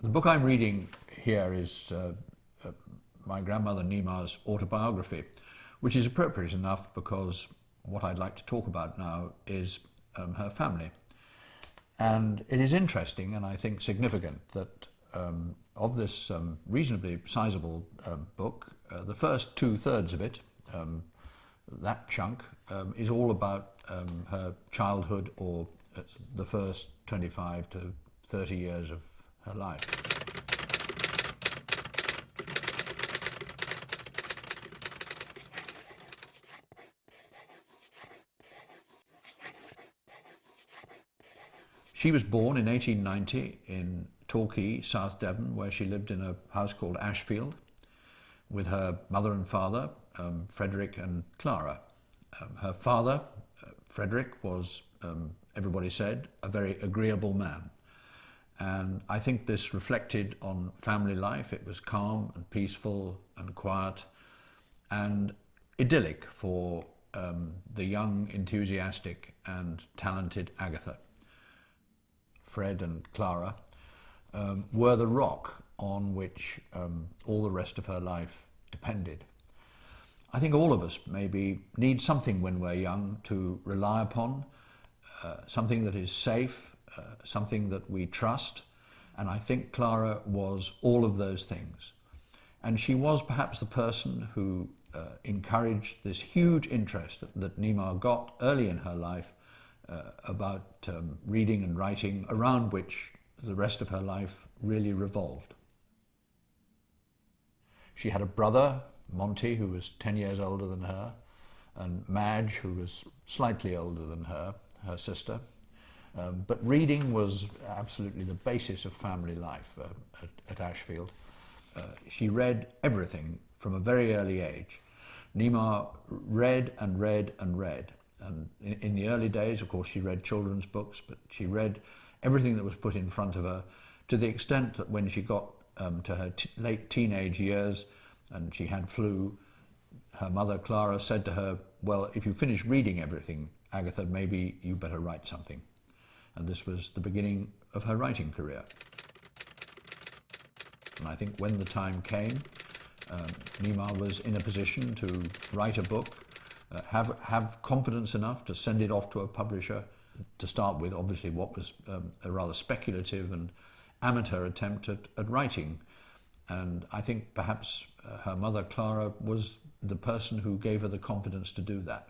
The book I'm reading here is my grandmother Nima's autobiography, which is appropriate enough because what I'd like to talk about now is her family. And it is interesting and I think significant that of this reasonably sizable book, the first 2/3 of it, that chunk, is all about her childhood or the first 25 to 30 years of her life. She was born in 1890 in Torquay, South Devon, where she lived in a house called Ashfield with her mother and father, Frederick and Clara. Her father, Frederick, was, everybody said, a very agreeable man. And I think this reflected on family life. It was calm and peaceful and quiet and idyllic for the young, enthusiastic and talented Agatha. Fred and Clara were the rock on which all the rest of her life depended. I think all of us maybe need something when we're young to rely upon, something that is safe, something that we trust, and I think Clara was all of those things. And she was perhaps the person who encouraged this huge interest that Nima got early in her life about reading and writing, around which the rest of her life really revolved. She had a brother, Monty, who was 10 years older than her, and Madge, who was slightly older than her sister. But reading was absolutely the basis of family life at Ashfield. She read everything from a very early age. Nima read and read and read. And in the early days, of course, she read children's books, but she read everything that was put in front of her, to the extent that when she got to her late teenage years and she had flu, her mother, Clara, said to her, well, if you finish reading everything, Agatha, maybe you better write something. And this was the beginning of her writing career. And I think when the time came, Nima was in a position to write a book, have confidence enough to send it off to a publisher, to start with, obviously, what was a rather speculative and amateur attempt at writing. And I think perhaps her mother, Clara, was the person who gave her the confidence to do that.